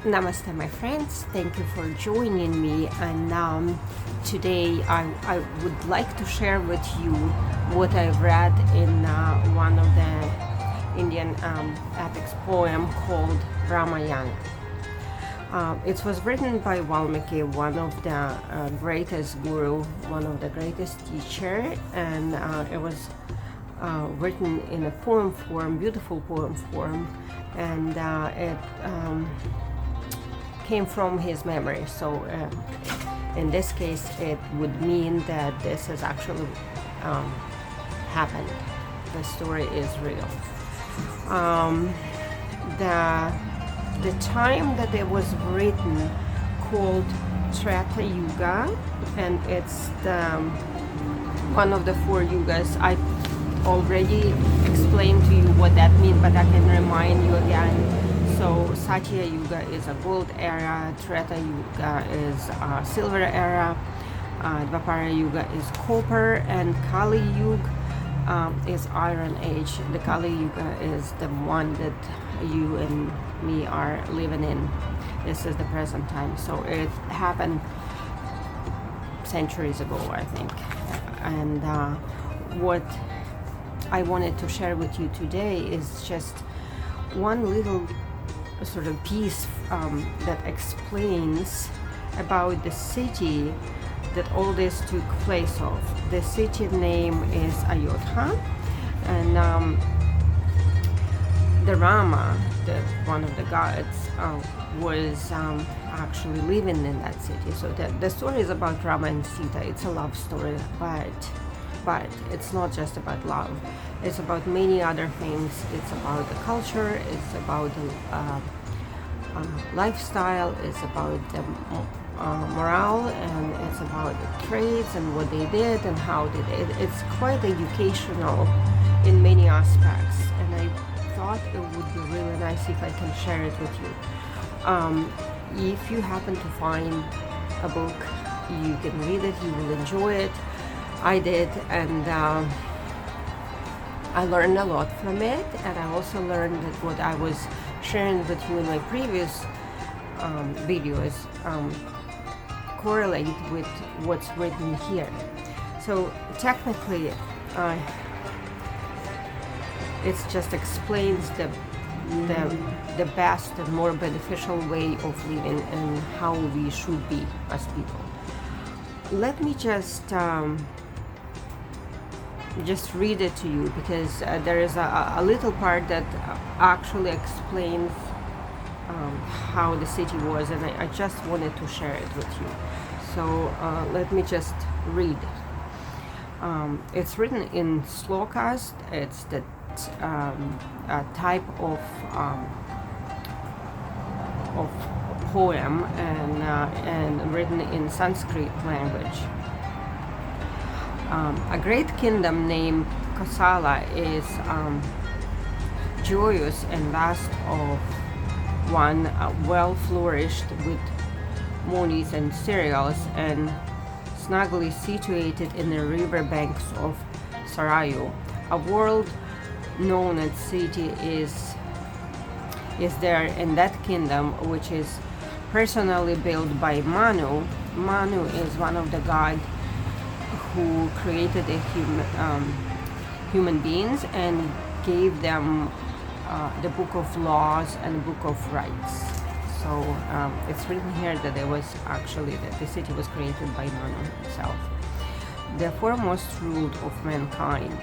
Namaste, my friends. Thank you for joining me. And today I would like to share with you what I've read in one of the Indian epics poem called Ramayana. It was written by Valmiki, one of the greatest guru, one of the greatest teacher, and it was written in a poem form, beautiful poem form, and it came from his memory. So in this case, it would mean that this has actually happened. The story is real. The time that it was written called Treta Yuga, and it's one of the four yugas. I already explained to you what that means, but I can remind you again. So Satya Yuga is a gold era, Treta Yuga is a silver era, Dwapara Yuga is copper, and Kali Yuga is Iron Age. The Kali Yuga is the one that you and me are living in. This is the present time. So it happened centuries ago, I think. And what I wanted to share with you today is just one little sort of piece that explains about the city that all this took place of. The city name is Ayodhya, and the Rama, one of the gods, was actually living in that city. So the story is about Rama and Sita. It's a love story, but it's not just about love. It's about many other things. It's about the culture, it's about the lifestyle, it's about the morale, and it's about the trades and what they did and how they did. It's quite educational in many aspects, and I thought it would be really nice if I can share it with you. If you happen to find a book, you can read it, you will enjoy it. I did, and I learned a lot from it, and I also learned that what I was sharing with you in my previous videos correlate with what's written here. So technically, it just explains the best and more beneficial way of living and how we should be as people. Let me just read it to you, because there is a little part that actually explains how the city was, and I just wanted to share it with you. So let me just read. It's written in slokas. It's the type of poem, and written in Sanskrit language. A great kingdom named Kosala is joyous and vast of one, well flourished with monies and cereals, and snugly situated in the river banks of Sarayu. A world known as city is there in that kingdom, which is personally built by Manu. Manu is one of the gods who created human beings and gave them the book of laws and book of rights. So it's written here that it was actually that the city was created by Manu himself, the foremost ruled of mankind.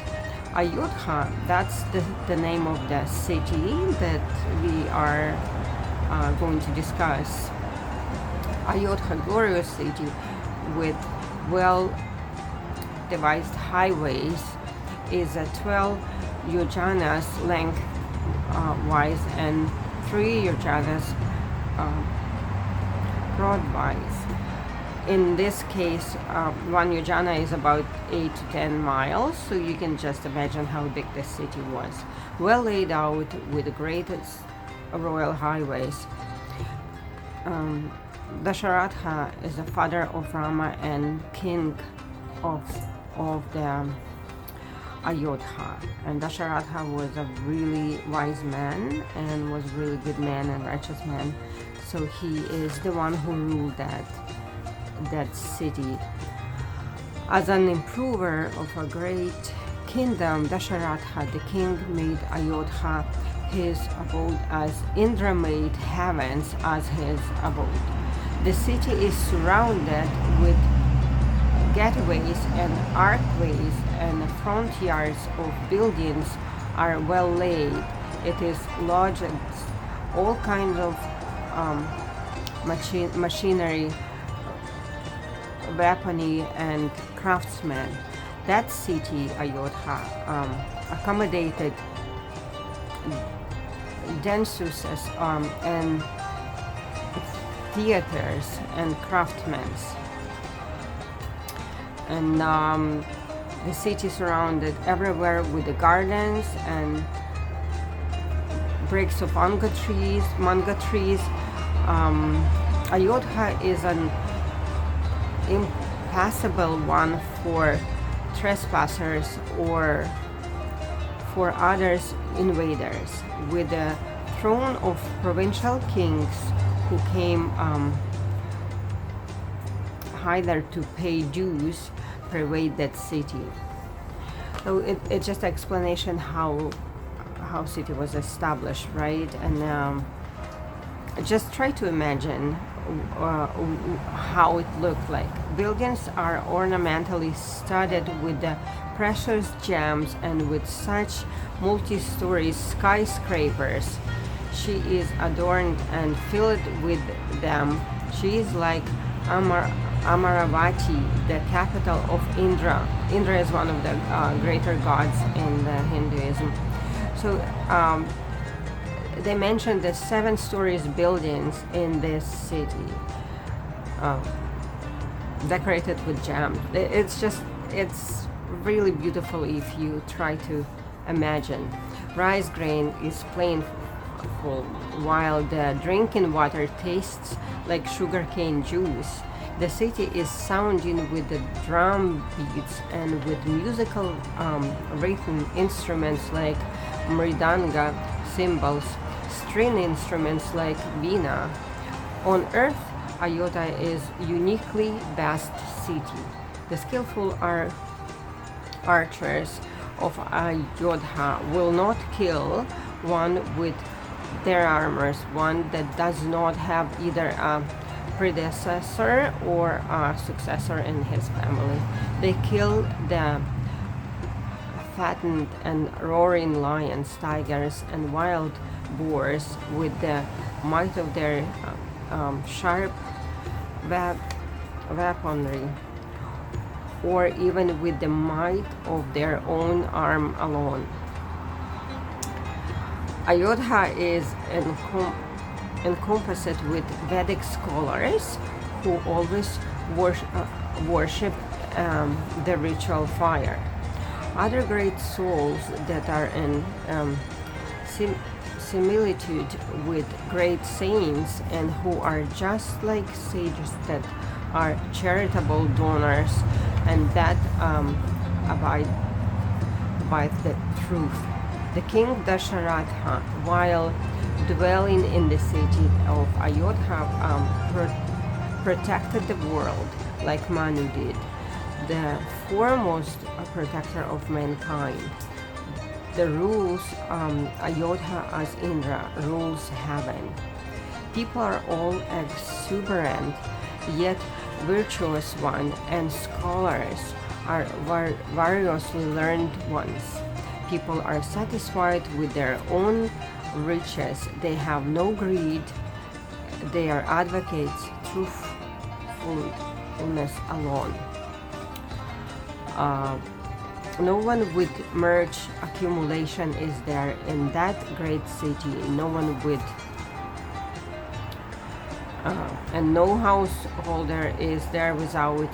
Ayodhya, that's the name of the city that we are going to discuss. Ayodhya, glorious city with well devised highways, is a 12 yojanas length wise and 3 yojanas broadwise. In this case, 1 yojana is about 8 to 10 miles, so you can just imagine how big this city was. Well laid out with the greatest royal highways. Dasharatha is the father of Rama and king of the Ayodhya. And Dasharatha was a really wise man and was really good man and righteous man. So he is the one who ruled that city. As an improver of a great kingdom, Dasharatha, the king, made Ayodhya his abode as Indra made heavens as his abode. The city is surrounded with gateways and archways, and the front yards of buildings are well laid. It is lodged all kinds of machinery, weaponry, and craftsmen. That city, Ayodhya, accommodated dances and theaters and craftsmen. And the city surrounded everywhere with the gardens and breaks of manga trees. Ayodhya is an impassable one for trespassers or for others invaders, with a throne of provincial kings who came either to pay dues pervade that city. So it's just an explanation how city was established, right? And just try to imagine how it looked like. Buildings are ornamentally studded with the precious gems and with such multi-story skyscrapers. She is adorned and filled with them. She is like Amaravati, the capital of Indra. Indra is one of the greater gods in the Hinduism. So they mentioned the 7 stories buildings in this city, decorated with gems. It's really beautiful if you try to imagine. Rice grain is plentiful, while the drinking water tastes like sugarcane juice. The city is sounding with the drum beats and with musical rhythm instruments like mridanga, cymbals, string instruments like veena. On earth, Ayodhya is uniquely vast city. The skillful archers of Ayodhya will not kill one with their armors, one that does not have either a predecessor or a successor in his family. They kill the fattened and roaring lions, tigers, and wild boars with the might of their sharp weaponry, or even with the might of their own arm alone. Ayodhya is encompassed with Vedic scholars who always worship the ritual fire. Other great souls that are in similitude with great saints and who are just like sages that are charitable donors and that abide by the truth. The king Dasharatha, while dwelling in the city of Ayodhya, protected the world like Manu did, the foremost protector of mankind. The rules Ayodhya as Indra rules heaven. People are all exuberant, yet virtuous ones, and scholars are variously learned ones. People are satisfied with their own riches. They have no greed. They are advocates truthfulness alone. No one with merch accumulation is there in that great city. No one with and no householder is there without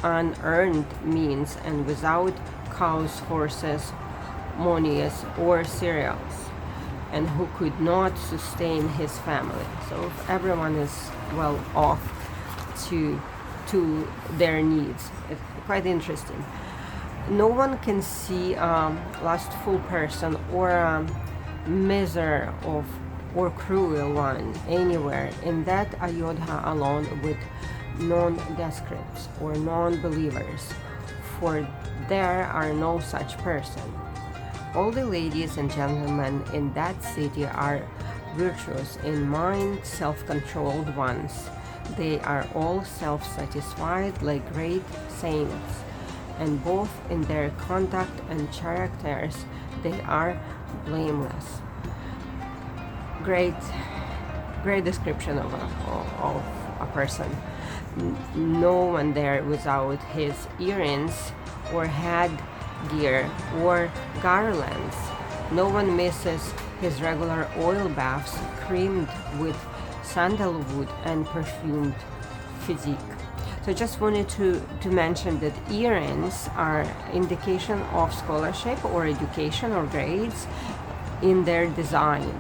unearned means and without cows, horses, monies, or cereals, and who could not sustain his family. So everyone is well off to their needs. It's quite interesting. No one can see a lustful person or a miser of or cruel one anywhere in that Ayodhya alone with non-descripts or non-believers, for there are no such person. All the ladies and gentlemen in that city are virtuous in mind, self-controlled ones. They are all self-satisfied like great saints, and both in their conduct and characters they are blameless. Great description of a person. No one there without his earrings or headgear or garlands. No one misses his regular oil baths creamed with sandalwood and perfumed physique. So I just wanted to mention that earrings are indication of scholarship or education or grades in their design.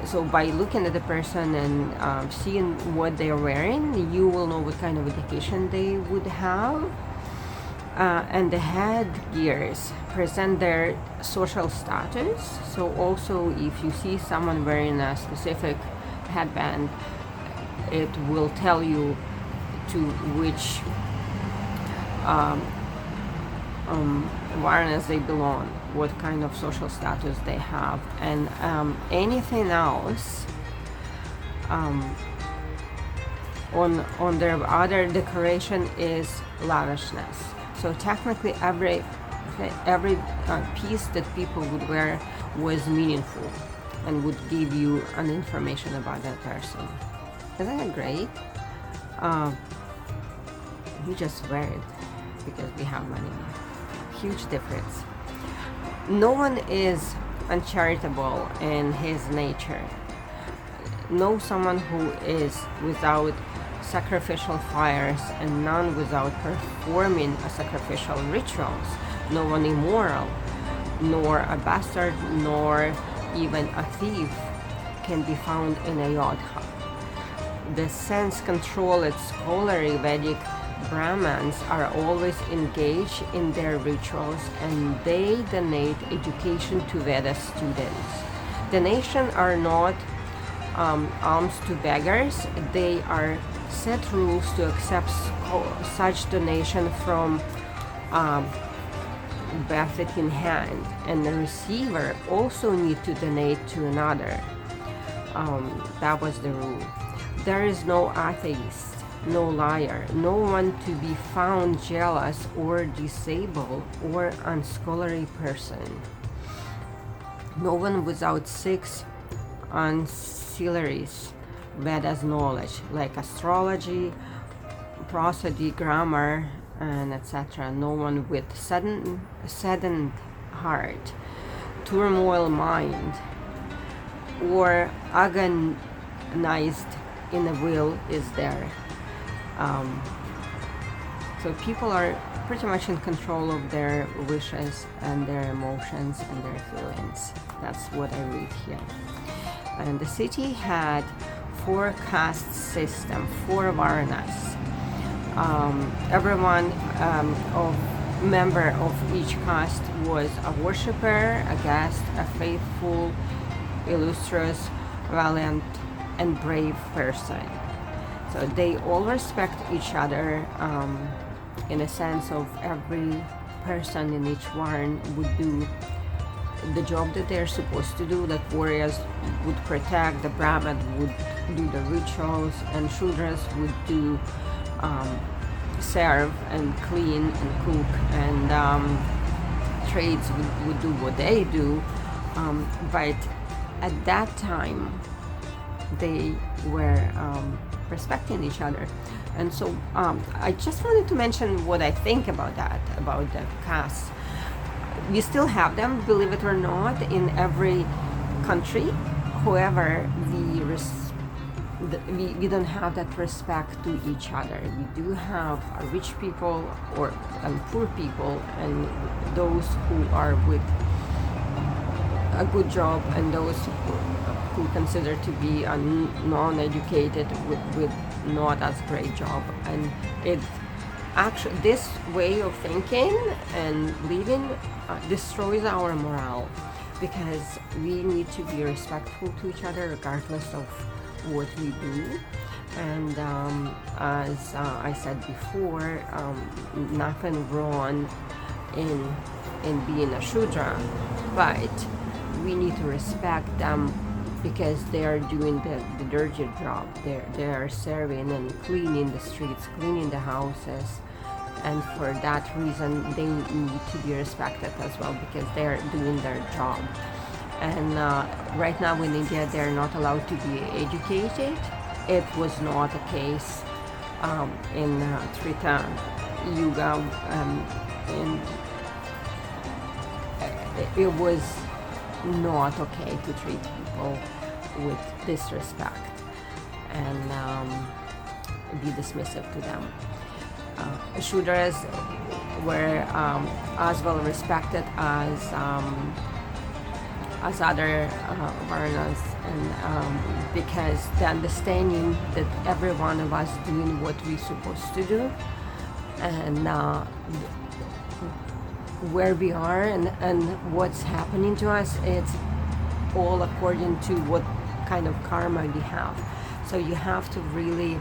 So by looking at the person and seeing what they're wearing, you will know what kind of education they would have. And the headgears present their social status. So also if you see someone wearing a specific headband, it will tell you to which awareness they belong, what kind of social status they have, and anything else on their other decoration is lavishness. So technically every piece that people would wear was meaningful and would give you an information about that person. Isn't that great? We just wear it because we have money. Huge difference. No one is uncharitable in his nature. Know someone who is without sacrificial fires, and none without performing a sacrificial rituals. No one immoral, nor a bastard, nor even a thief can be found in Ayodhya. The sense-controlled scholarly Vedic Brahmins are always engaged in their rituals, and they donate education to Veda students. Donations are not alms to beggars. They are set rules to accept such donation from basket in hand, and the receiver also need to donate to another. That was the rule. There is no atheist, no liar, no one to be found jealous or disabled or unscholarly person. No one without 6 ancillaries Vedas knowledge, like astrology, prosody, grammar, and etc. No one with saddened heart, turmoil mind, or agonized in the will is there. So people are pretty much in control of their wishes and their emotions and their feelings. That's what I read here. And the city had 4 caste system, 4 varnas. Everyone of member of each caste was a worshipper, a guest, a faithful, illustrious, valiant, and brave person. So they all respect each other in a sense of every person in each varn would do the job that they're supposed to do, that warriors would protect, the Brahmin would do the rituals, and Shudras would do serve and clean and cook, and trades would do what they do. But at that time, they were respecting each other. And so I just wanted to mention what I think about that, about the caste. We still have them, believe it or not, in every country. However, we don't have that respect to each other. We do have rich people and poor people, and those who are with a good job, and those who consider to be non-educated with not as great job. And it actually, this way of thinking and living destroys our morale. because we need to be respectful to each other regardless of what we do. And as I said before, nothing wrong in being a Shudra, but we need to respect them because they are doing the dirty job. They are serving and cleaning the streets, cleaning the houses, and for that reason they need to be respected as well because they are doing their job. And right now in India they are not allowed to be educated. It was not the case in Treta Yuga, and it was not okay to treat people with disrespect and be dismissive to them. Shudras were as well respected as other varnas, and because the understanding that every one of us doing what we're supposed to do, and where we are and what's happening to us, it's all according to what kind of karma we have. So you have to really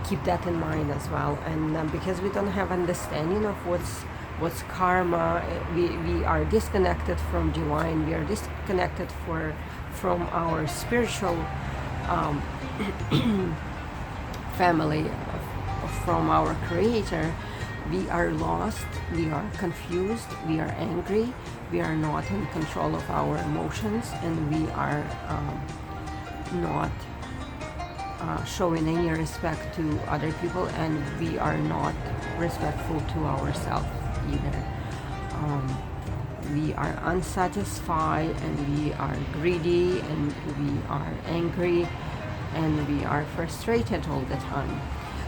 keep that in mind as well. And because we don't have understanding of what's karma, we are disconnected from divine, we are disconnected from our spiritual family, from our creator. We are lost, we are confused, we are angry, we are not in control of our emotions, and we are not showing any respect to other people, and we are not respectful to ourselves either. We are unsatisfied, and we are greedy, and we are angry, and we are frustrated all the time.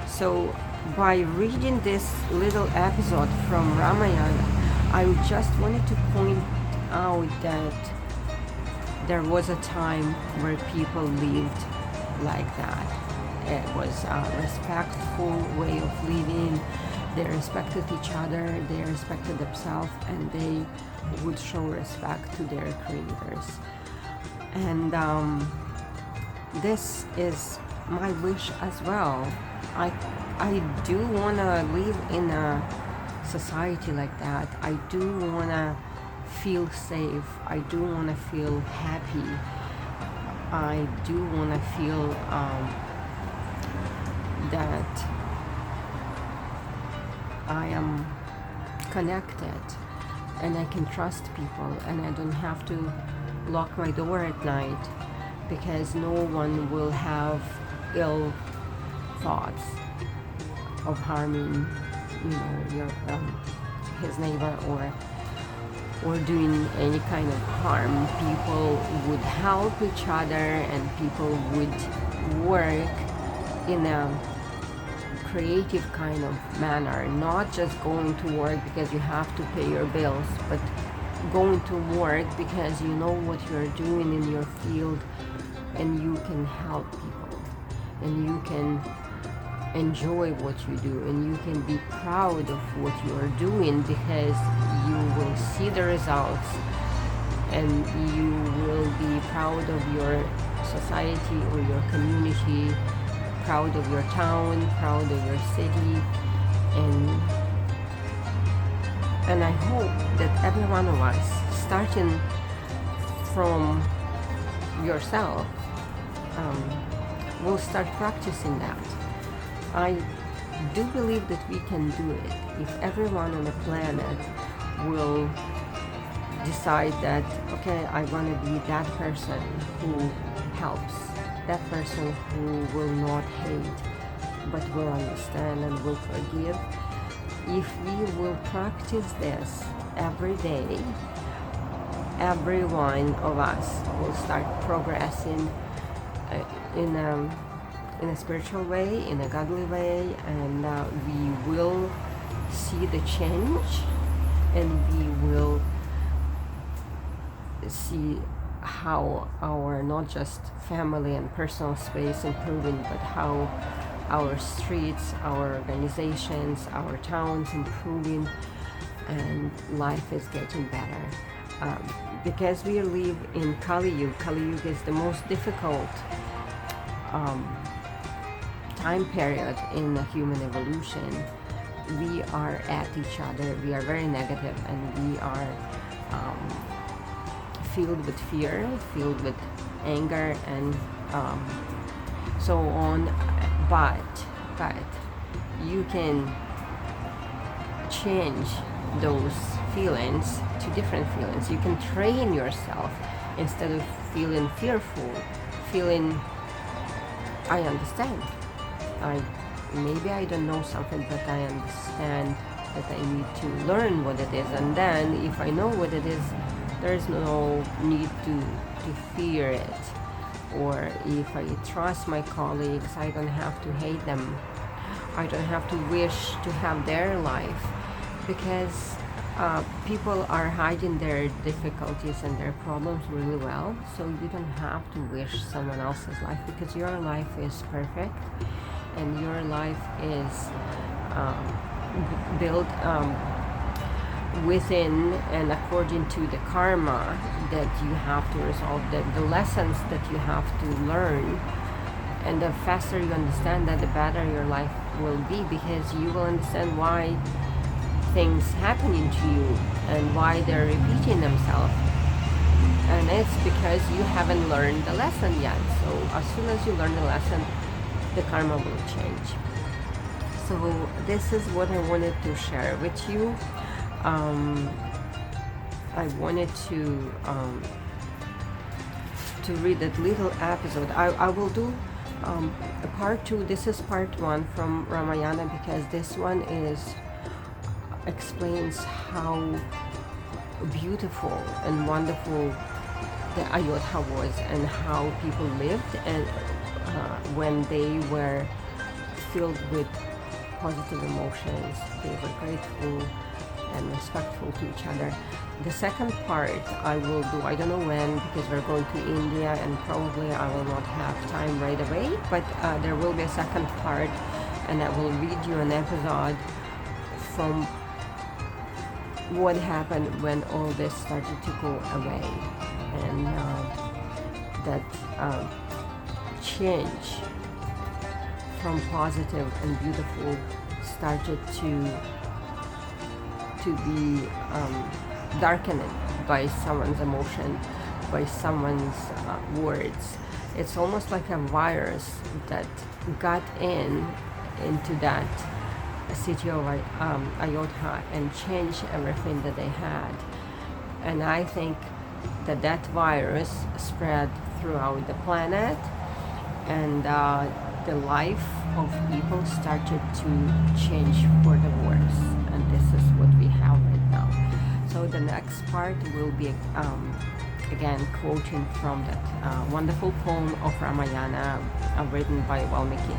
So by reading this little episode from Ramayana, I just wanted to point out that there was a time where people lived like that. It was a respectful way of living. They respected each other, they respected themselves, and they would show respect to their creators. And this is my wish as well. I do want to live in a society like that. I do want to feel safe. I do want to feel happy. I do want to feel that I am connected and I can trust people, and I don't have to lock my door at night because no one will have ill thoughts of harming, your his neighbor or doing any kind of harm. People would help each other, and people would work in a creative kind of manner, not just going to work because you have to pay your bills, but going to work because you know what you're doing in your field, and you can help people, and you can enjoy what you do, and you can be proud of what you are doing because you will see the results, and you will be proud of your society or your community, proud of your town, proud of your city, and I hope that every one of us, starting from yourself, will start practicing that. I do believe that we can do it if everyone on the planet will decide that, okay, I want to be that person who helps, that person who will not hate but will understand and will forgive. If we will practice this every day, every one of us will start progressing in a spiritual way, in a godly way, and we will see the change, and we will see how our not just family and personal space improving, but how our streets, our organizations, our towns improving, and life is getting better. because we live in Kali Yuga. Kali Yuga is the most difficult time period in the human evolution. We are at each other, we are very negative, and we are filled with fear, filled with anger, and so on. But you can change those feelings to different feelings. You can train yourself, instead of feeling fearful, feeling, I understand. Maybe I don't know something, but I understand that I need to learn what it is. And then if I know what it is, there is no need to fear it. Or if I trust my colleagues, I don't have to hate them. I don't have to wish to have their life, because people are hiding their difficulties and their problems really well. So you don't have to wish someone else's life, because your life is perfect, and your life is built within and according to the karma that you have to resolve, the lessons that you have to learn. And the faster you understand that, the better your life will be, because you will understand why things happening to you and why they're repeating themselves. And it's because you haven't learned the lesson yet. So as soon as you learn the lesson, the karma will change. So this is what I wanted to share with you. I wanted to read that little episode. I will do a part 2. This is part 1 from Ramayana, because this one explains how beautiful and wonderful the Ayodhya was, and how people lived, and when they were filled with positive emotions, they were grateful and respectful to each other. The second part I will do, I don't know when, because we're going to India and probably I will not have time right away, but there will be a second part, and I will read you an episode from what happened when all this started to go away, and that change from positive and beautiful started to be darkened by someone's emotion, by someone's words. It's almost like a virus that got into that city of Ayodhya and changed everything that they had. And I think that virus spread throughout the planet, and the life of people started to change for the worse. And this is what we have right now. So the next part will be again quoting from that wonderful poem of Ramayana written by Valmiki.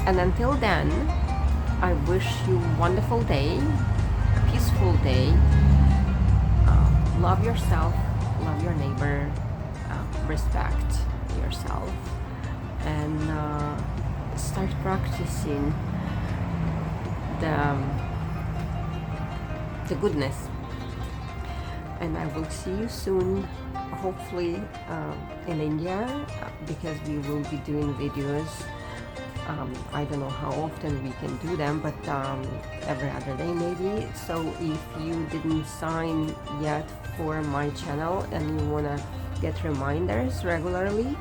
And until then, I wish you a wonderful day, a peaceful day. Love yourself, love your neighbor, respect yourself, and start practicing the goodness. And I will see you soon, hopefully in India, because we will be doing videos. I don't know how often we can do them, but every other day maybe. So if you didn't sign yet for my channel and you want to get reminders regularly,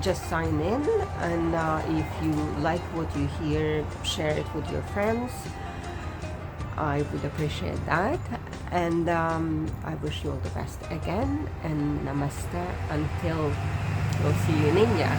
just sign in. And if you like what you hear, share it with your friends. I would appreciate that. And I wish you all the best again, and namaste until we'll see you in India.